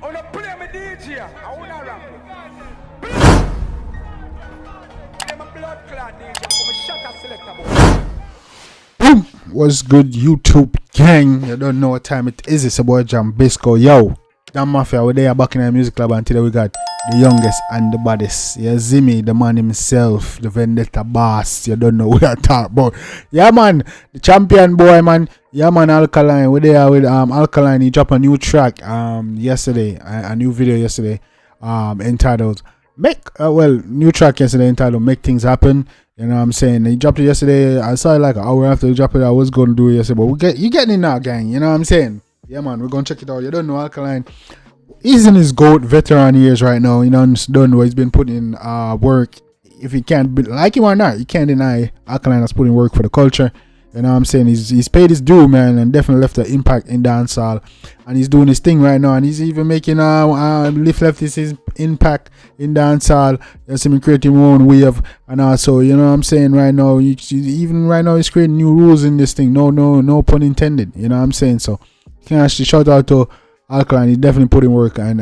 wanna play me DJ, I wanna rap it. Play my blood clot DJ, come and shut up selector boy. Boom! What's good, YouTube gang? You don't know what time it is. It's a boy Jambisco. Yo, Damn Mafia, we're there back in our music club, and today we got the youngest and the baddest. Yeah, Zimmy, the man himself, the Vendetta boss. You don't know what I talk about. Yeah, man, the champion boy, man. Yeah, man, Alkaline. We're there with Alkaline. He dropped a new track yesterday, a new video yesterday, entitled new track yesterday entitled Mek Tingz Happen. You know what I'm saying? He dropped it yesterday. I saw it like an hour after he dropped it. I was going to do it yesterday, but you getting it now, gang. You know what I'm saying? Yeah, man, we're going to check it out. You don't know Alkaline. He's in his GOAT veteran years right now. You know, don't know he's been putting in work. If you can't, like him or not, you can't deny Alkaline has put in work for the culture. You know what I'm saying? He's paid his due, man, and definitely left an impact in dancehall. And he's doing his thing right now, and he's even making left his impact in dancehall. You see him creating his own wave, and also, you know what I'm saying, right now, even right now he's creating new rules in this thing. No pun intended. You know what I'm saying? So you can actually shout out to Alkaline. He definitely put in work and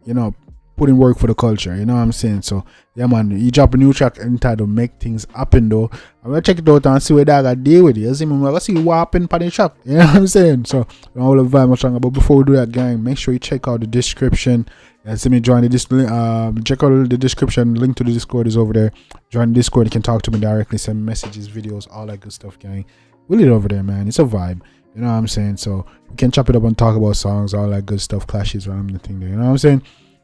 you know, put in work for the culture. You know what I'm saying? So yeah, man, he dropped a new track entitled Mek Tingz Happen though. I'm gonna check it out and see what I got deal with it. You see me? I'm gonna see what happened for the track. You know what I'm saying? So I don't want to vibe much longer. But before we do that, gang, make sure you check out the description. And see me join the check out the description. Link to the Discord is over there. Join the Discord. You can talk to me directly, send messages, videos, all that good stuff, gang. We live over there, man. It's a vibe. You know what I'm saying? So we can chop it up and talk about songs, all that good stuff, clashes, random the thing there. You know what I'm saying?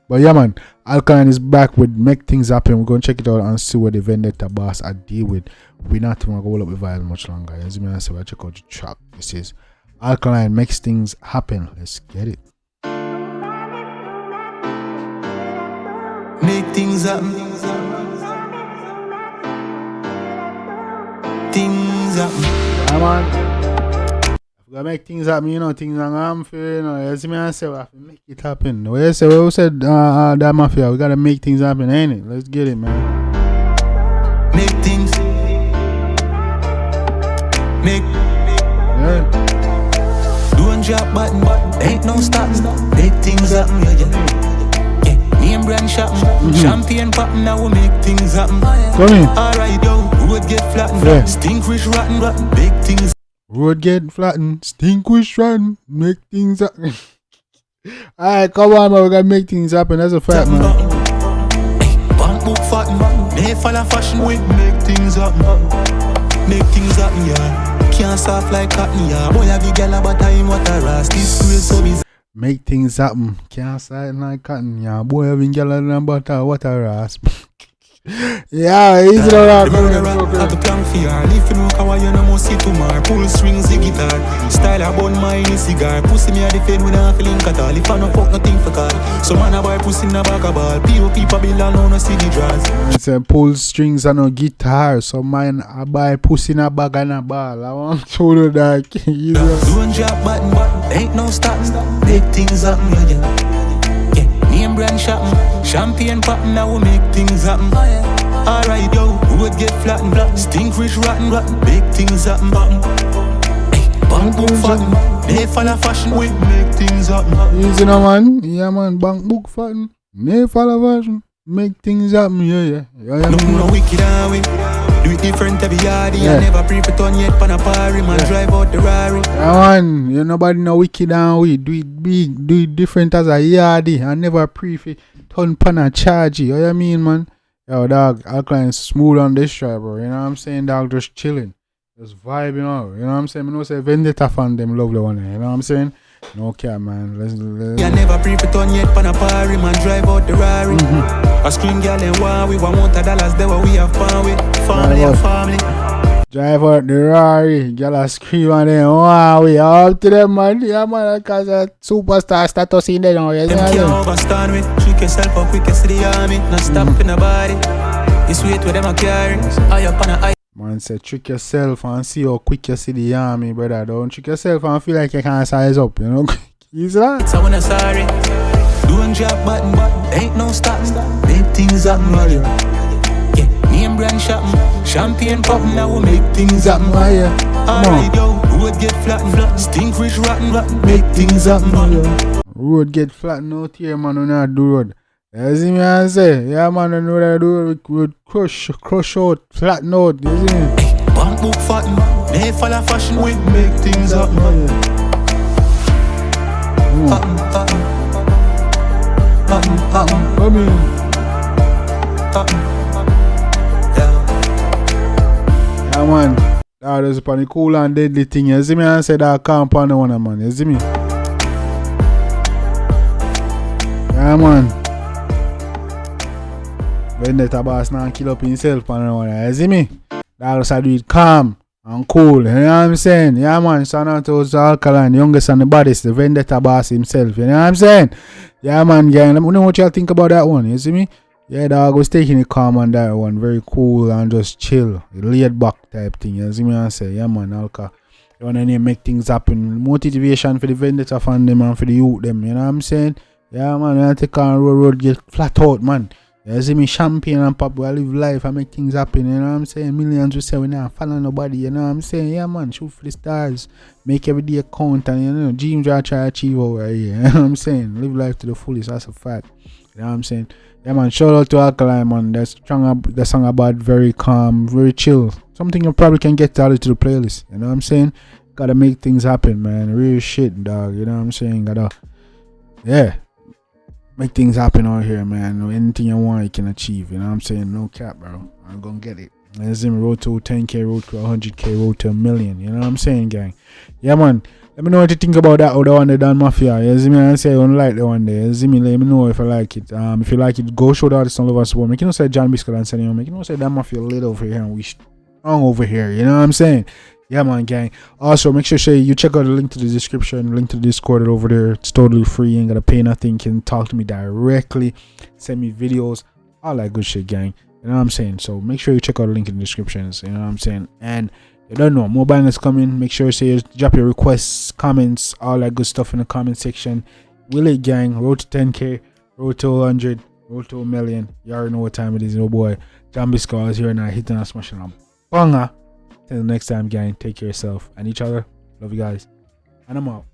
But yeah, man, Alkaline is back with Mek Tingz Happen. We're going to check it out and see what the Vendetta boss I deal with. We're not going to go up the vibe much longer. As you may say, we'll check out the track. This is Alkaline, Mek Tingz Happen. Let's get it. Mek Tingz Happen. Things happen. Come on. Gotta make things happen, you know, things are going for, you know, you see me and say, we have to make it happen. What you say, what we said, that Mafia, we gotta make things happen, ain't it? Let's get it, man. Mek Tingz. Make. Yeah. Don't drop button, ain't no stopping. Mek Tingz happen, yeah. Name brand shopping, champagne popping, now we make things happen. Come in. Alright, yo, road get flattened, yeah. Stink rich rotten, big things. Road get flattened, stink wish run, make things happen. Alright, come on, man, we gotta make things happen. That's a fact, man. Bank book fatten, may follow fashion with make things happen. Make things happen, yeah. Can't soft like cotton, yeah. Boy, have you girl about time what a ras. This real so busy. Make things happen. Can't soft like cotton, yeah. Boy, have you girl about what a ras. Yeah, easy to rock. Have the plan for her. Leave you know how you no more see tomorrow. Pull strings, the guitar. Style a bun mine, cigar. Pussy me a defend when I'm feeling cut all. If I no fuck nothing for call. So man a buy pussy in a bag of ball. P.O.P. Babylon on no CD draws. It's a pull strings and no guitar. So man I buy pussy in a bag and a ball. I want to do that. Don't drop button, ain't no stopping. Big things happen, yeah. Name brand shopping, champagne popping, now we make things happen. Alright, yo, road get flattened, stink rich rotten, big things happen. Bank book fatten, they follow fashion, we make things happen. Easy now, man. Yeah, man, bank book fatten, they follow fashion, make things happen. Yeah. No wicked and we do it different every yard. I never pre for turn yet, pan a party, man, drive out the Rari. Yeah, man, you nobody no wicked and we do it big, do it different as a yardie. I never pre for turn pan a charge. You know what I mean, man? Yo, dog, Alkaline smooth on this track, bro. You know what I'm saying, dog? Just chilling, just vibing out. You know what I'm saying? I know say Vendetta fan them lovely one. You know what I'm saying? No care, man. Let's. I never pre for turn yet, pan a party, man, drive out the Rari. A screen girl and one we want $100 there where we have fun with family and family. Drive out the Rari, girl a scream and then wow, we up to them, man. Yeah, man, because a superstar status in there now. Them can't overstand me. Trick yourself up quick as the army. Not stop in the body. This weight where them a carry. Eye up on a eye. Man said trick yourself and see how quick you see the army, brother. Don't trick yourself and feel like you can't size up, you know. Easy that. So when I'm sorry, don't drop button, ain't no stopping. Big things happen, yeah. Name brand shopping, champagne popping, now we make things happen. Yeah. Alright, yo, road get flattened, stink rich rotten, make things happen. Road get flattened out here, man, when I do road. You see me I say? Yeah, man, I know that I do road crush out, flatten out, you see me? Bank book fatten, they follow fashion, we make things up, man. Come in. Yeah, man. That is upon the cool and deadly thing. You see me? I said that can't pan one, man. You see me? Yeah, man. When the boss now kill up himself, man. You see me? That also do it calm and cool. You know what I'm saying? Yeah, man. Shout out to Alkaline, youngest and the baddest, the vendetta boss himself. You know what I'm saying? Yeah, man, gang. Let me know what y'all think about that one. You see me? Yeah, dog was taking it calm on that one. Very cool and just chill. Laid back type thing. You see me? I say, yeah, man, Alka. You want to make things happen. Motivation for the vendetta fan them and for the youth them. You know what I'm saying? Yeah, man. I take on road get flat out, man. You see me? Champion and pop. I live life. I make things happen. You know what I'm saying? Millions will say we not follow nobody. You know what I'm saying? Yeah, man. Shoot for the stars. Make every day count. And you know, dreams I try to achieve over here. You know what I'm saying? Live life to the fullest. That's a fact. You know what I'm saying? Yeah, man. Shout out to Alkaline, man. That song about very calm, very chill. Something you probably can get added to the playlist. You know what I'm saying? Gotta make things happen, man. Real shit, dog. You know what I'm saying? Gotta, yeah. Make things happen out here, man. Anything you want, you can achieve. You know what I'm saying? No cap, bro. I'm gonna get it. As in road to 10K, road to 100K, road to 1 million. You know what I'm saying, gang? Yeah, man. Let me know what you think about that other one, the Dan Mafia. You see me? I say I don't like the one there. You see me? Let me know if I like it. If you like it, go show the artist on love and support. Make you know say Jambisco and send you. Make you know say Dan Mafia lit over here and we strong over here. You know what I'm saying? Yeah, man, gang. Also, make sure you check out the link to the description, link to the Discord over there. It's totally free. You ain't gotta pay nothing. You can talk to me directly, send me videos, all that good shit, gang. You know what I'm saying? So make sure you check out the link in the descriptions. You know what I'm saying? And you don't know, more bangers coming. Make sure you drop your requests, comments, all that good stuff in the comment section. Will it, gang? Road to 10K, road to 100, road to 1 million. You already know what time it is, your boy. Jambisco is here now, hitting and smashing on banger. Till next time, gang. Take care of yourself and each other. Love you guys. And I'm out.